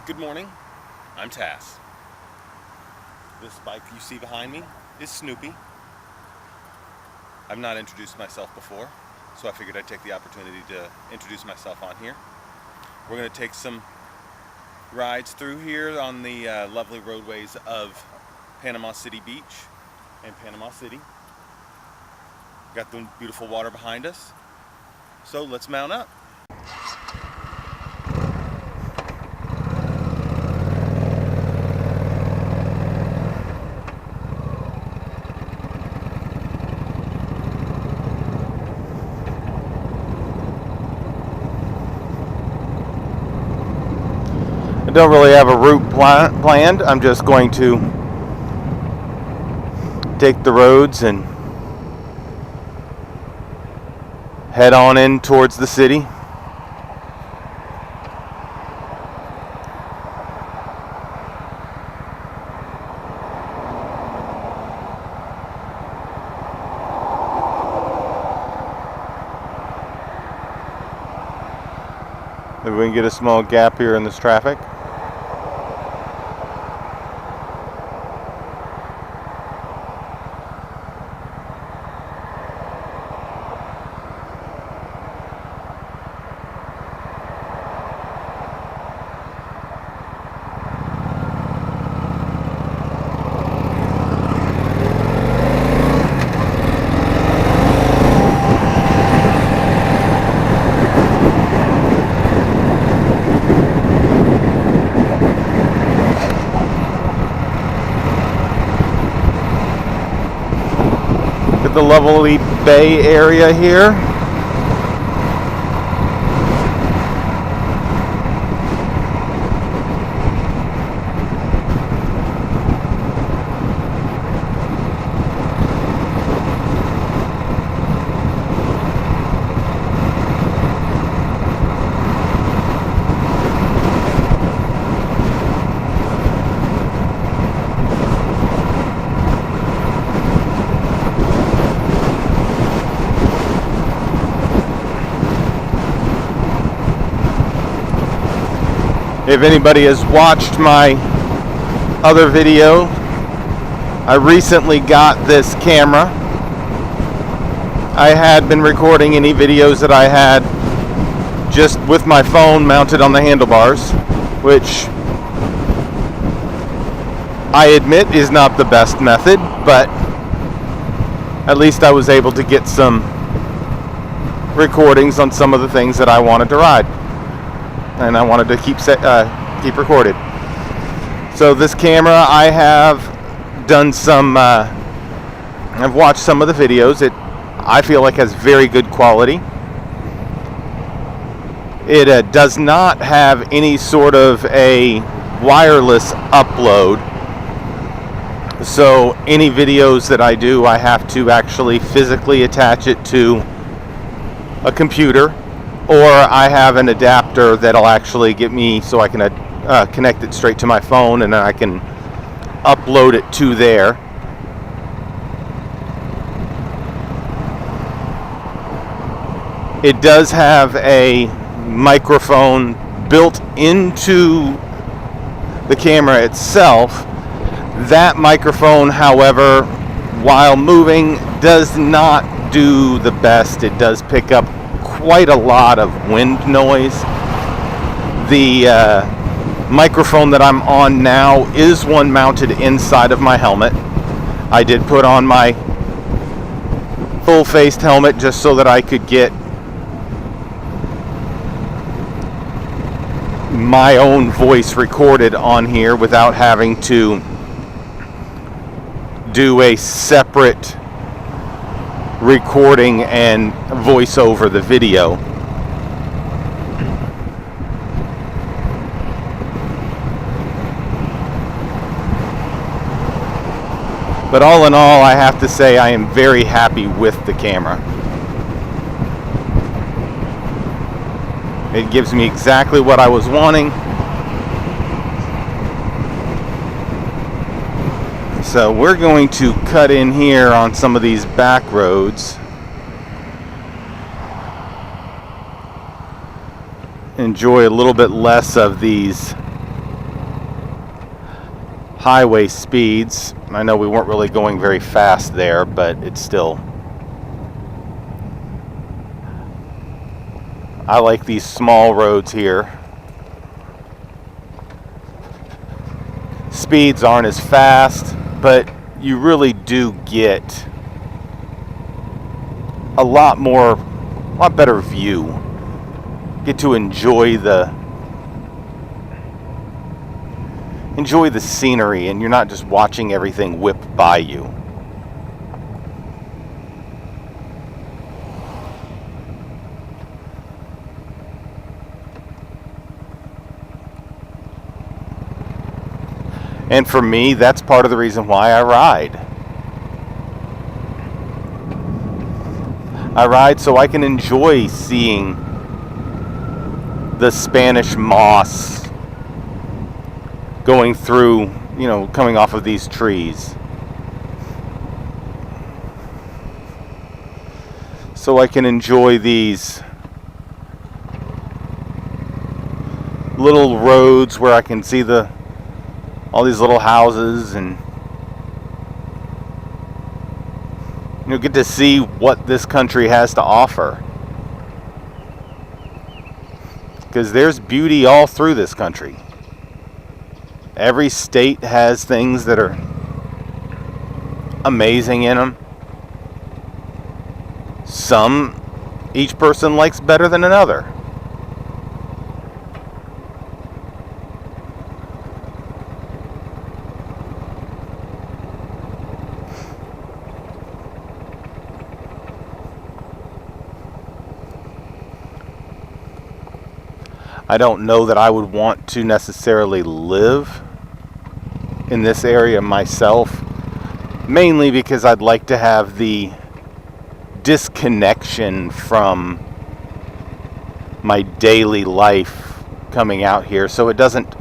Good morning, I'm Tass. This bike you see behind me is Snoopy. I've not introduced myself before, so I figured I'd take the opportunity to introduce myself on here. We're going to take some rides through here on the lovely roadways of Panama City Beach and Panama City. Got the beautiful water behind us, so let's mount up. I don't really have a route planned. I'm just going to take the roads and head on in towards the city. Maybe we can get a small gap here in this traffic. The lovely bay area here. If anybody has watched my other video, I recently got this camera. I had been recording any videos that I had just with my phone mounted on the handlebars, which I admit is not the best method, but at least I was able to get some recordings on some of the things that I wanted to ride. And I wanted to keep recorded. So this camera, I have done some, I've watched some of the videos. I feel like has very good quality. It does not have any sort of a wireless upload. So any videos that I do, I have to actually physically attach it to a computer, or I have an adapter that'll actually get me so I can connect it straight to my phone, and then I can upload it to there. It does have a microphone built into the camera itself. That microphone, however, while moving, does not do the best. It does pick up quite a lot of wind noise. The microphone that I'm on now is one mounted inside of my helmet. I did put on my full-faced helmet just so that I could get my own voice recorded on here without having to do a separate recording and voice over the video. But all in all, I have to say I am very happy with the camera. It gives me exactly what I was wanting. So we're going to cut in here on some of these back roads. Enjoy a little bit less of these highway speeds. I know we weren't really going very fast there, but it's still... I like these small roads here. Speeds aren't as fast, but you really do get a lot better view. Get to enjoy the scenery, and you're not just watching everything whip by you. And for me, that's part of the reason why I ride. I ride so I can enjoy seeing the Spanish moss going through, coming off of these trees. So I can enjoy these little roads where I can see all these little houses, and get to see what this country has to offer. Because there's beauty all through this country. Every state has things that are amazing in them. Some each person likes better than another. I don't know that I would want to necessarily live in this area myself, mainly because I'd like to have the disconnection from my daily life coming out here, so it doesn't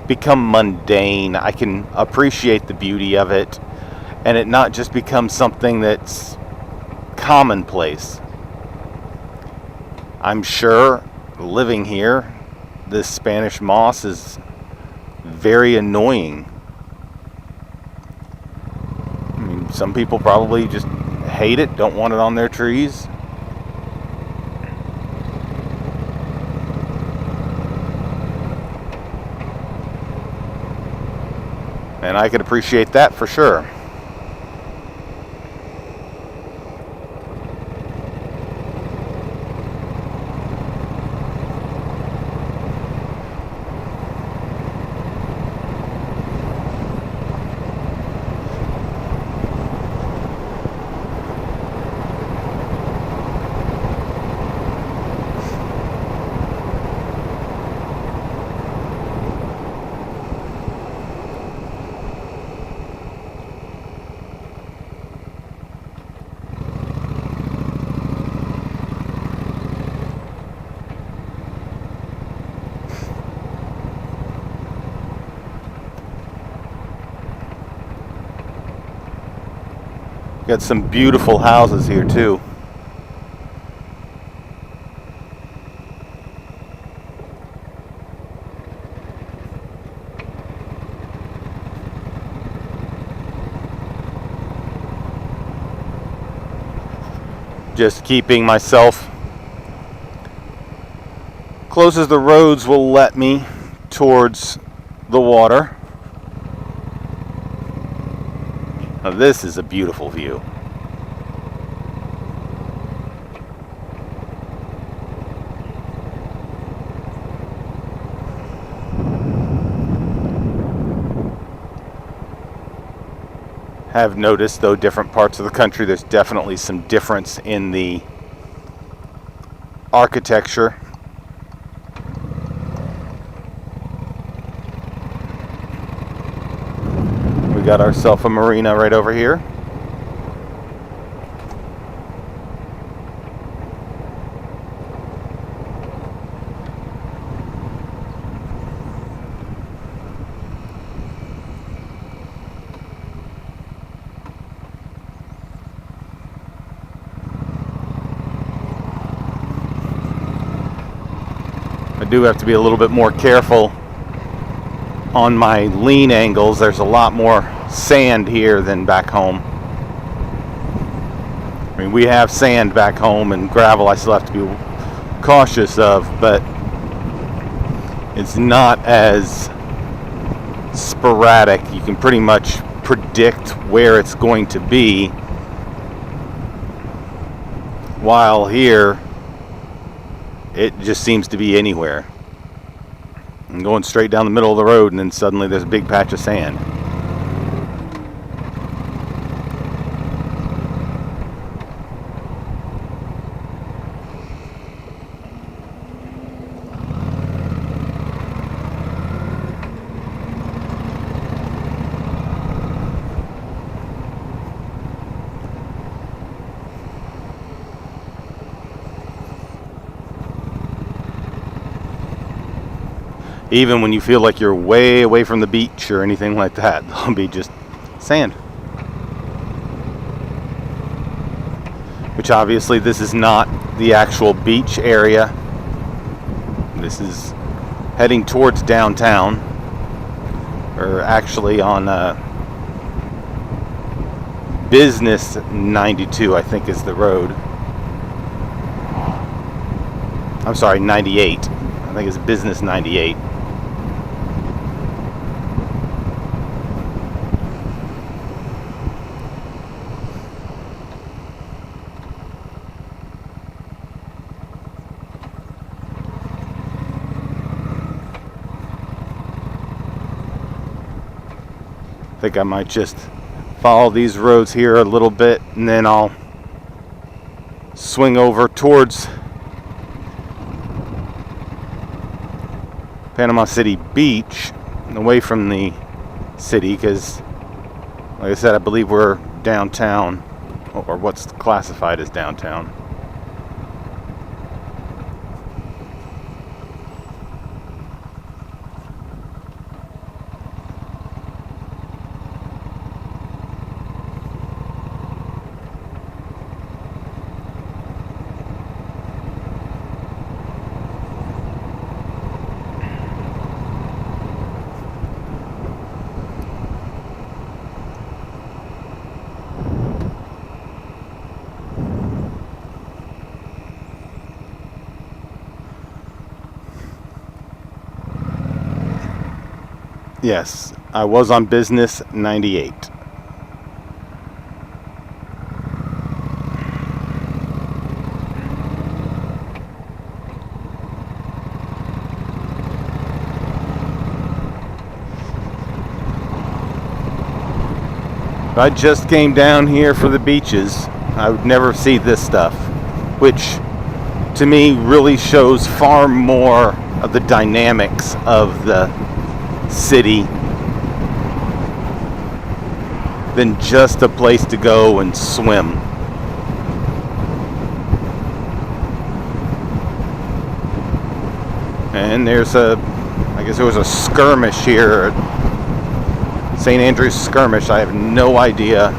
become mundane. I can appreciate the beauty of it, and it not just becomes something that's commonplace. I'm sure living here, this Spanish moss is very annoying. I mean, some people probably just hate it, don't want it on their trees. And I could appreciate that for sure. Got some beautiful houses here too. Just keeping myself close as the roads will let me towards the water. Now this is a beautiful view. Have noticed, though, different parts of the country, there's definitely some difference in the architecture. We got ourselves a marina right over here. I do have to be a little bit more careful on my lean angles, there's a lot more sand here than back home. I mean, we have sand back home, and gravel I still have to be cautious of, but it's not as sporadic. You can pretty much predict where it's going to be, while here it just seems to be anywhere. I'm going straight down the middle of the road, and then suddenly there's a big patch of sand. Even when you feel like you're way away from the beach or anything like that, there'll be just sand. Which obviously this is not the actual beach area. This is heading towards downtown, or actually on Business 92, I think is the road. I'm sorry, 98. I think it's Business 98. I think I might just follow these roads here a little bit, and then I'll swing over towards Panama City Beach, away from the city, because like I said, I believe we're downtown, or what's classified as downtown. Yes, I was on Business 98. If I just came down here for the beaches, I would never see this stuff, which to me really shows far more of the dynamics of the city than just a place to go and swim. And there's I guess there was a skirmish here, St. Andrew's skirmish. I have no idea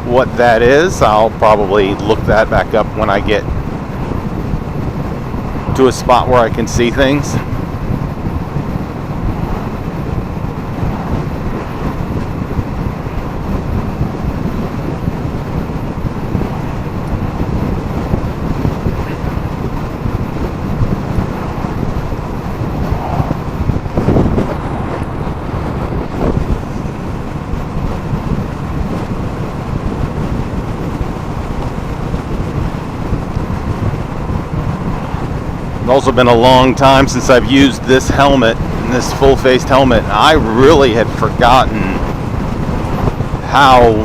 what that is. I'll probably look that back up when I get to a spot where I can see things. It's also been a long time since I've used this helmet, this full-faced helmet. I really had forgotten how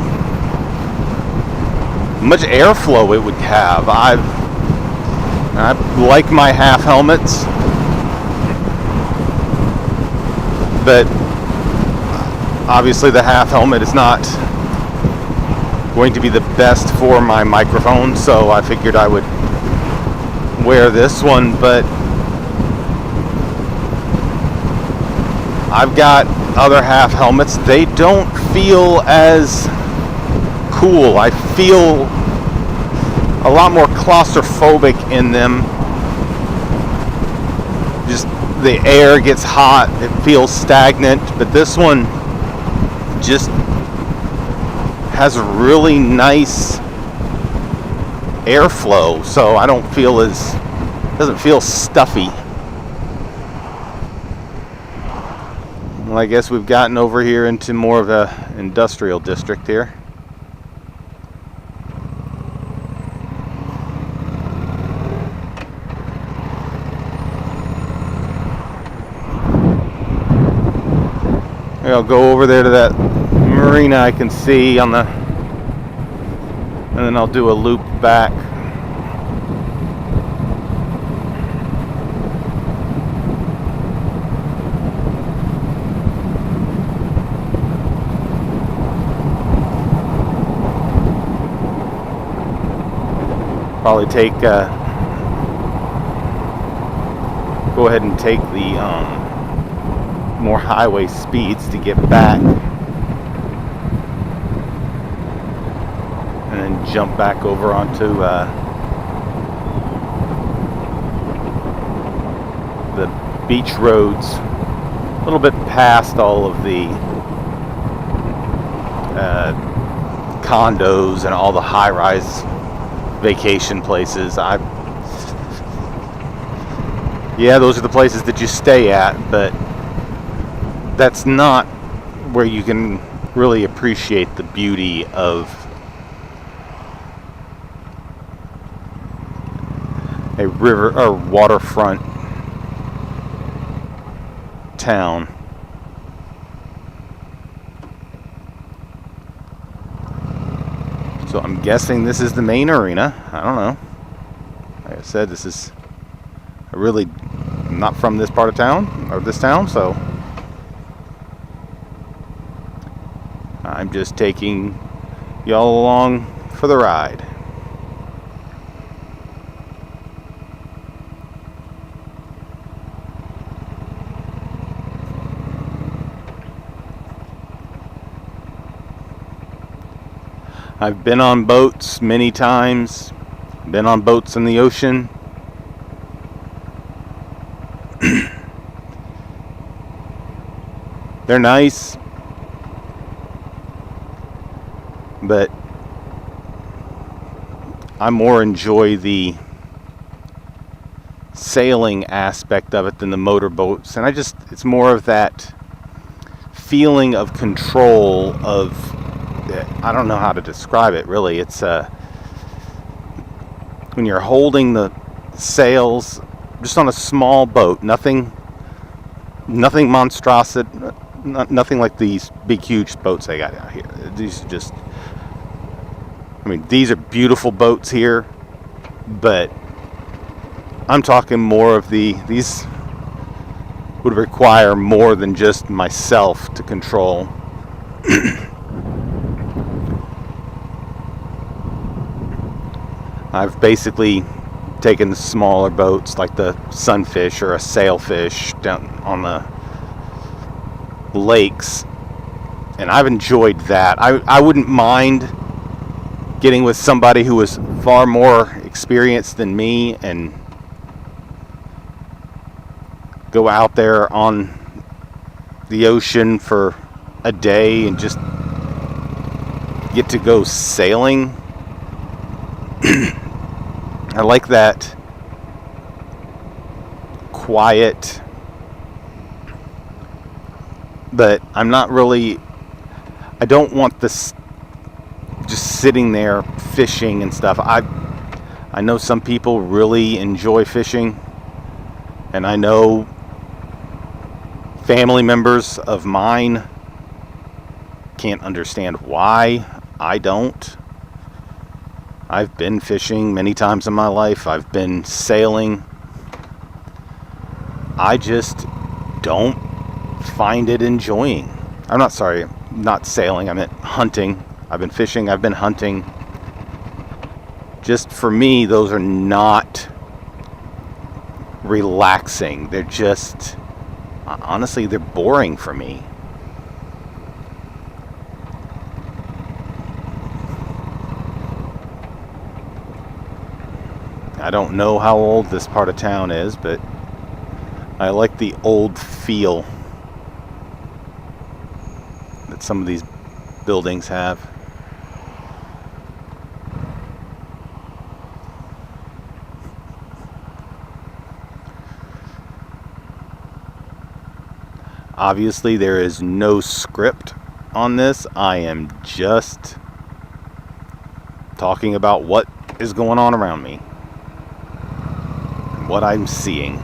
much airflow it would have. I like my half helmets, but obviously the half helmet is not going to be the best for my microphone, so I figured I would wear this one. But I've got other half helmets. They don't feel as cool. I feel a lot more claustrophobic in them. Just the air gets hot, it feels stagnant, but this one just has a really nice airflow, so I don't feel doesn't feel stuffy. Well, I guess we've gotten over here into more of a industrial district here. I'll go over there to that marina I can see on the, and then I'll do a loop back. Probably take, go ahead and take the more highway speeds to get back, and then jump back over onto the beach roads, a little bit past all of the condos and all the high-rise vacation places. Yeah, those are the places that you stay at, but that's not where you can really appreciate the beauty of a river or waterfront town. So I'm guessing this is the main arena. I don't know. Like I said, this is really not from this part of town or this town, so I'm just taking y'all along for the ride. I've been on boats many times, been on boats in the ocean. They're nice, but I more enjoy the sailing aspect of it than the motorboats, and it's more of that feeling of control of, I don't know how to describe it really. It's when you're holding the sails just on a small boat, nothing monstrosity, nothing like these big huge boats they got out here. These are just, I mean, these are beautiful boats here, but I'm talking more of these would require more than just myself to control. I've basically taken the smaller boats like the sunfish or a sailfish down on the lakes, and I've enjoyed that. I wouldn't mind getting with somebody who was far more experienced than me and go out there on the ocean for a day and just get to go sailing. I like that quiet, but I'm not really, I don't want this just sitting there fishing and stuff. I know some people really enjoy fishing, and I know family members of mine can't understand why I don't. I've been fishing many times in my life. I've been sailing. I just don't find it enjoying. I'm not sorry, not sailing. I meant hunting. I've been fishing. I've been hunting. Just for me, those are not relaxing. They're just, honestly, they're boring for me. I don't know how old this part of town is, but I like the old feel that some of these buildings have. Obviously, there is no script on this. I am just talking about what is going on around me, what I'm seeing.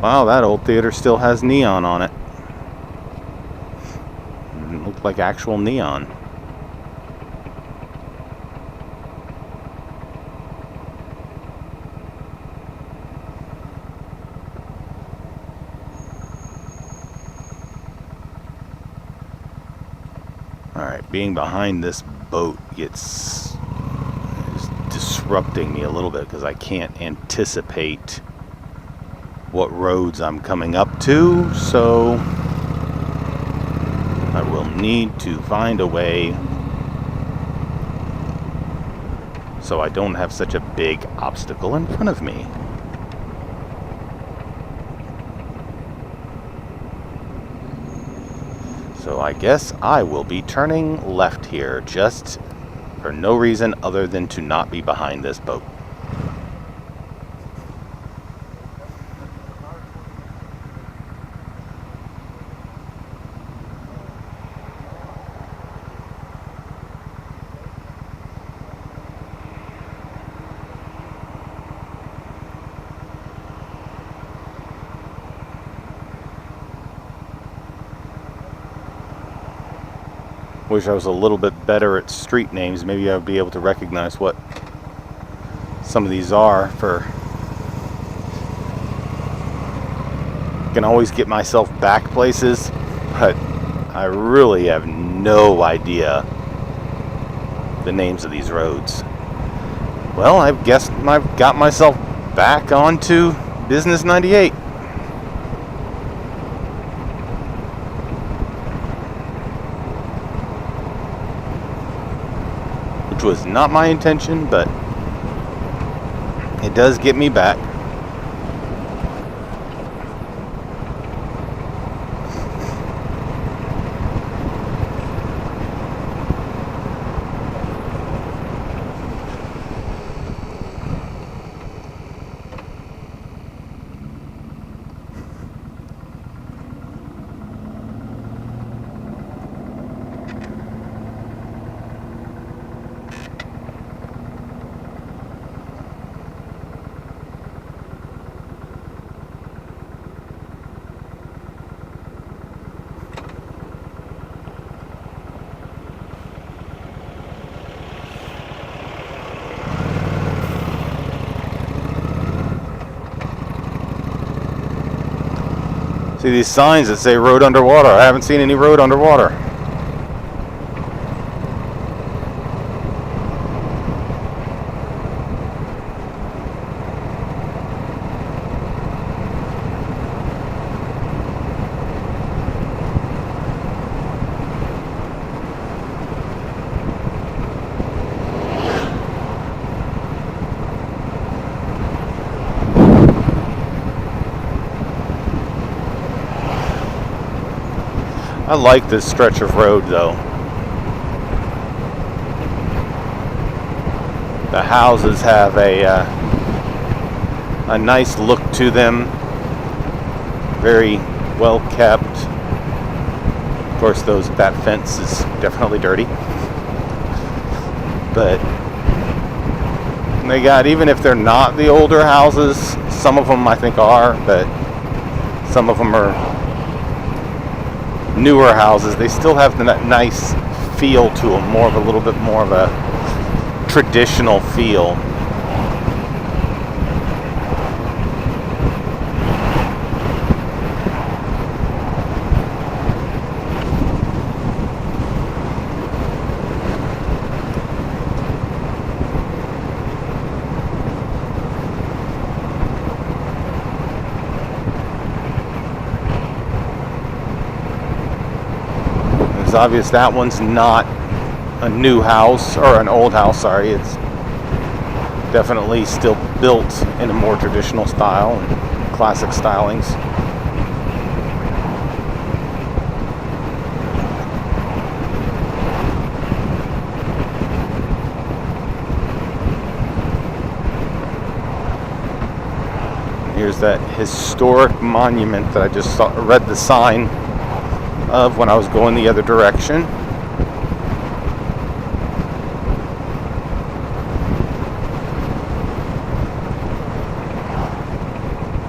Wow, that old theater still has neon on it. It looked like actual neon. Alright, being behind this boat is disrupting me a little bit because I can't anticipate what roads I'm coming up to, so I will need to find a way so I don't have such a big obstacle in front of me. So I guess I will be turning left here, just for no reason other than to not be behind this boat. Wish I was a little bit better at street names. Maybe I would be able to recognize what some of these are. I can always get myself back places, but I really have no idea the names of these roads. Well, I guess I've got myself back onto Business 98. Which was not my intention, but it does get me back. See these signs that say road underwater. I haven't seen any road underwater. I like this stretch of road though. The houses have a nice look to them. Very well kept. Of course, that fence is definitely dirty. But they got, even if they're not the older houses, some of them I think are, but some of them are newer houses. They still have that nice feel to them, a little bit more of a traditional feel. obvious that one's not a new house, or an old house, sorry. It's definitely still built in a more traditional style and classic stylings. Here's that historic monument that I just read the sign of when I was going the other direction.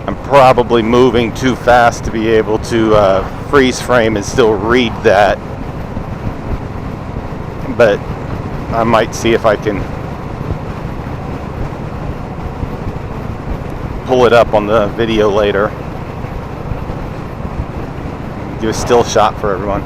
I'm probably moving too fast to be able to freeze frame and still read that, but I might see if I can pull it up on the video later. Do a still shot for everyone.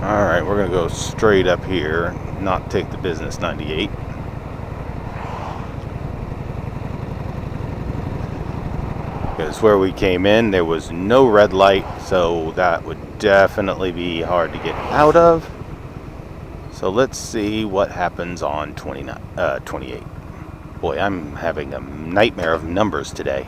Alright, we're going to go straight up here, not take the business 98. Because where we came in, there was no red light, so that would definitely be hard to get out of. So let's see what happens on 28. Boy, I'm having a nightmare of numbers today.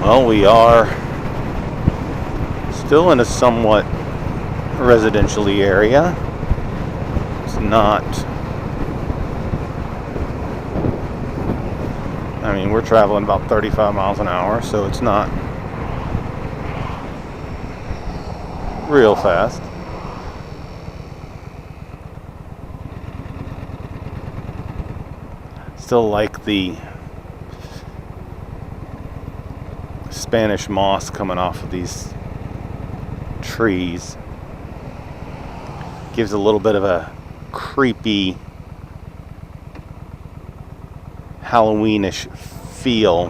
Well, we are still in a somewhat residential-y area. It's not, I mean, we're traveling about 35 miles an hour, so it's not real fast. Still like the Spanish moss coming off of these trees. Gives a little bit of a creepy Halloweenish feel.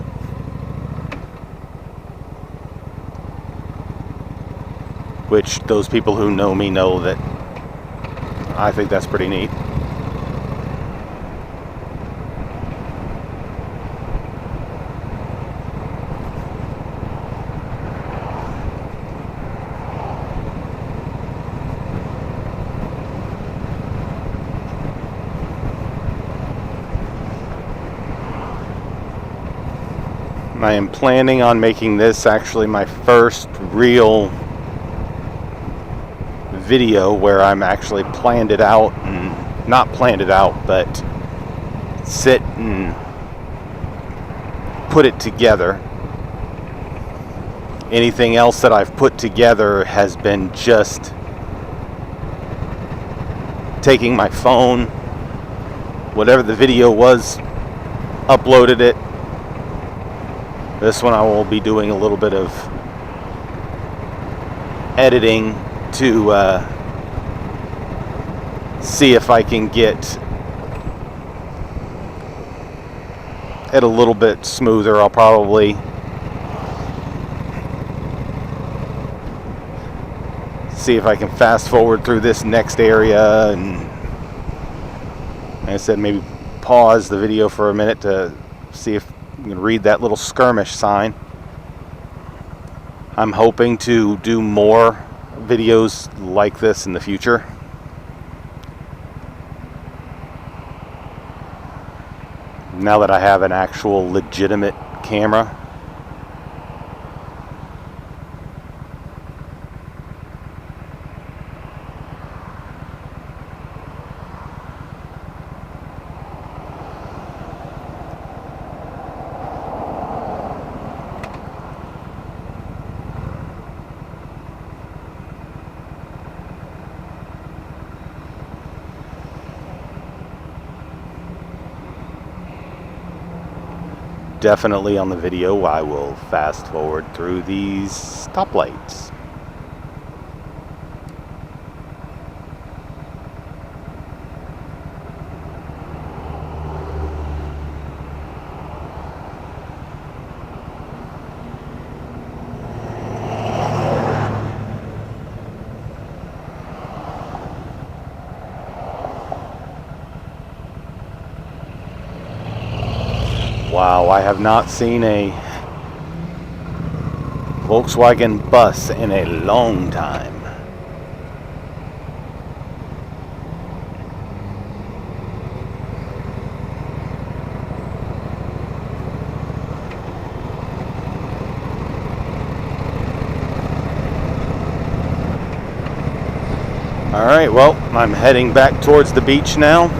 Which those people who know me know that I think that's pretty neat. I am planning on making this actually my first real video where I'm actually planned it out, and not planned it out, but sit and put it together. Anything else that I've put together has been just taking my phone, whatever the video was, uploaded it. This one I will be doing a little bit of editing to see if I can get it a little bit smoother. I'll probably see if I can fast forward through this next area, and like I said, maybe pause the video for a minute to see if you can read that little skirmish sign. I'm hoping to do more videos like this in the future. Now that I have an actual legitimate camera. Definitely on the video, I will fast forward through these stoplights. Wow, I have not seen a Volkswagen bus in a long time. All right, well, I'm heading back towards the beach now.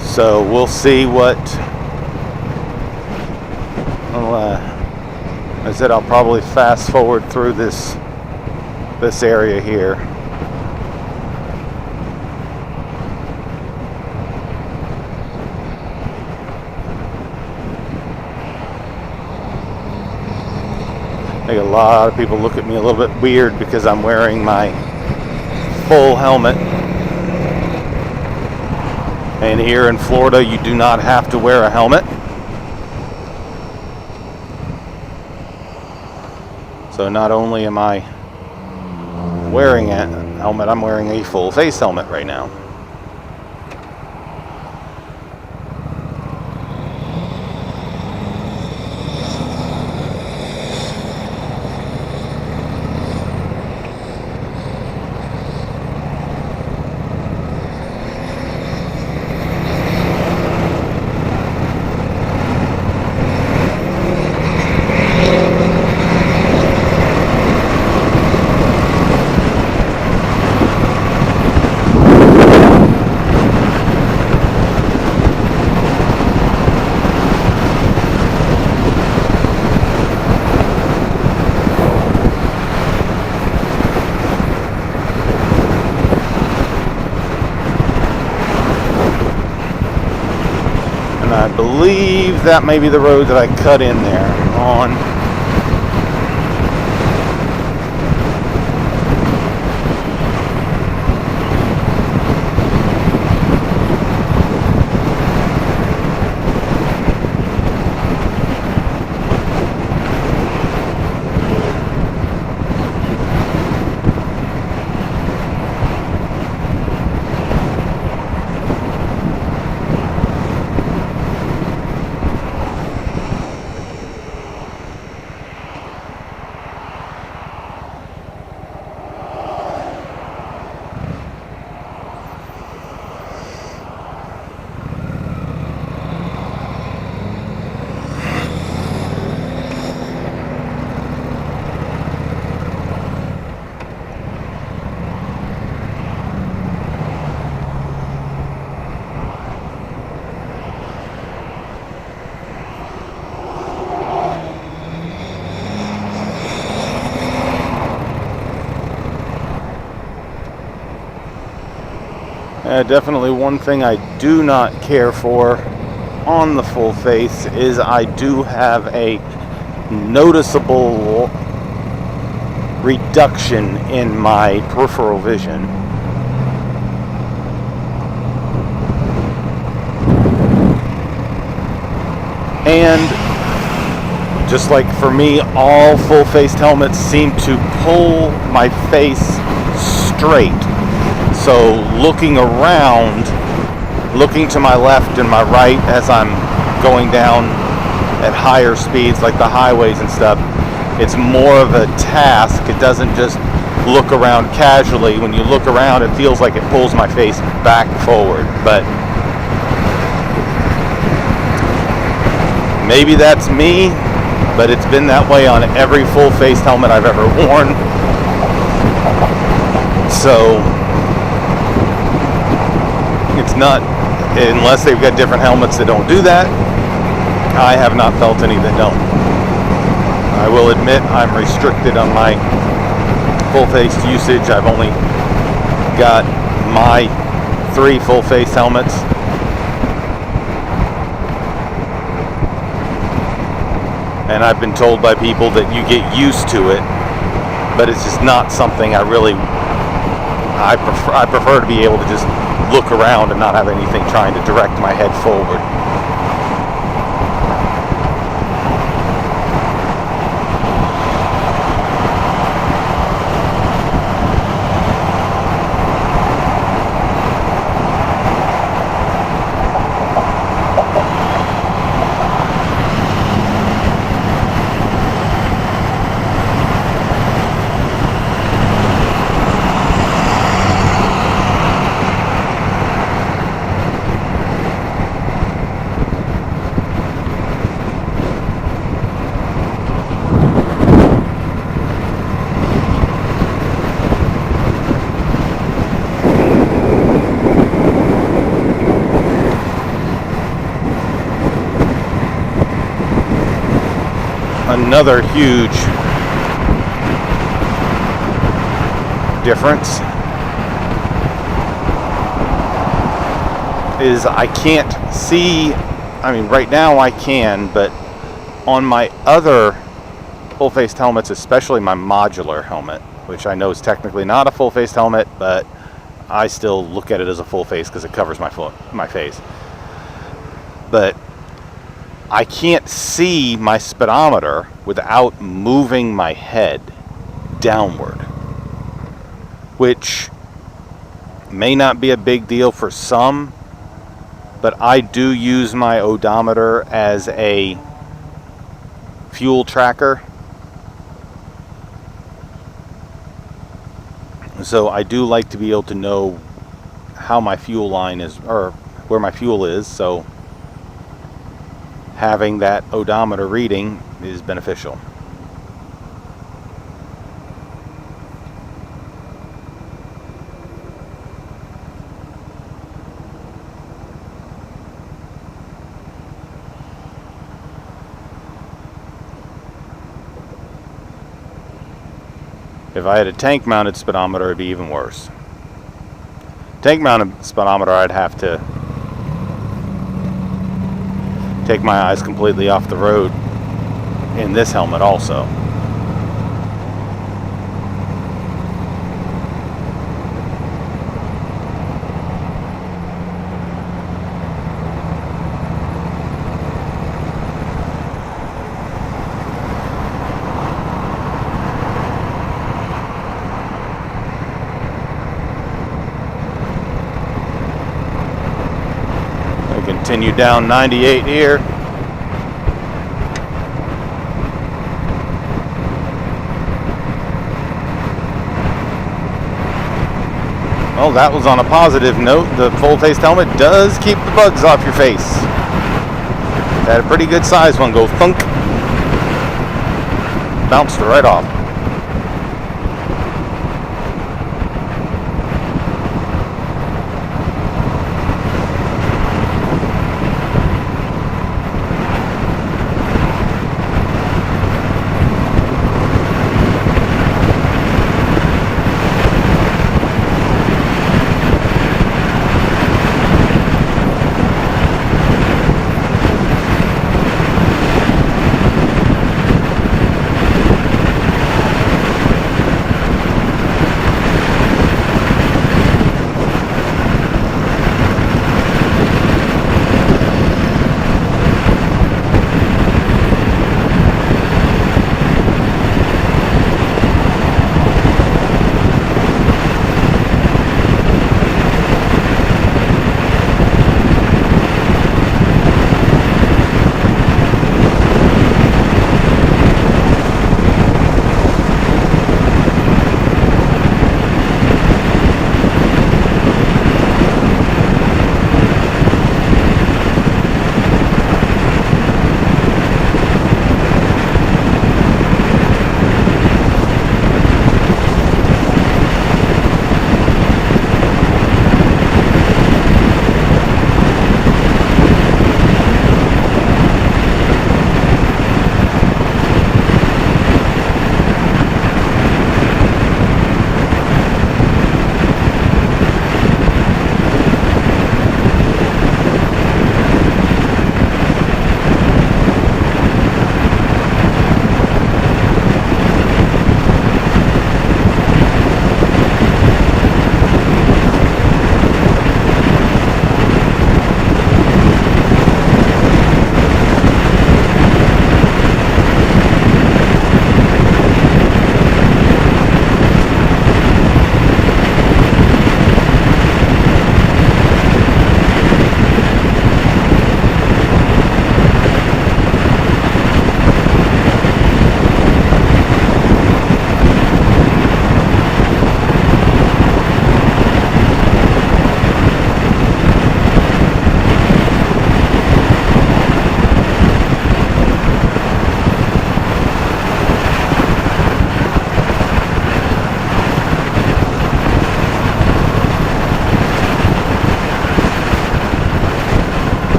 So we'll see what, I said I'll probably fast forward through this area here. I think a lot of people look at me a little bit weird because I'm wearing my full helmet. And here in Florida, you do not have to wear a helmet. So not only am I wearing a helmet, I'm wearing a full face helmet right now. I believe that may be the road that I cut in there on. Definitely one thing I do not care for on the full face is I do have a noticeable reduction in my peripheral vision. And just like for me, all full-faced helmets seem to pull my face straight. So looking around, looking to my left and my right as I'm going down at higher speeds like the highways and stuff, it's more of a task. It doesn't just look around casually. When you look around, it feels like it pulls my face back forward. But Maybe that's me, but it's been that way on every full-face helmet I've ever worn. So it's not, unless they've got different helmets that don't do that, I have not felt any that don't. I will admit I'm restricted on my full-face usage. I've only got my 3 full-face helmets. And I've been told by people that you get used to it, but it's just not something I prefer to be able to just look around and not have anything trying to direct my head forward. Another huge difference is I can't see, I mean right now I can, but on my other full-faced helmets, especially my modular helmet, which I know is technically not a full-faced helmet, but I still look at it as a full face because it covers my face. But I can't see my speedometer without moving my head downward, which may not be a big deal for some, but I do use my odometer as a fuel tracker. So I do like to be able to know how my fuel line is, or where my fuel is, so having that odometer reading is beneficial. If I had a tank mounted speedometer, it'd be even worse. Tank mounted speedometer, I'd have to take my eyes completely off the road in this helmet also. Continue down 98 here. Well, that was on a positive note. The full-faced helmet does keep the bugs off your face. Had a pretty good size one go thunk. Bounced right off.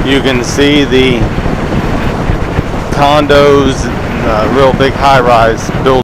You can see the condos, real big high-rise buildings.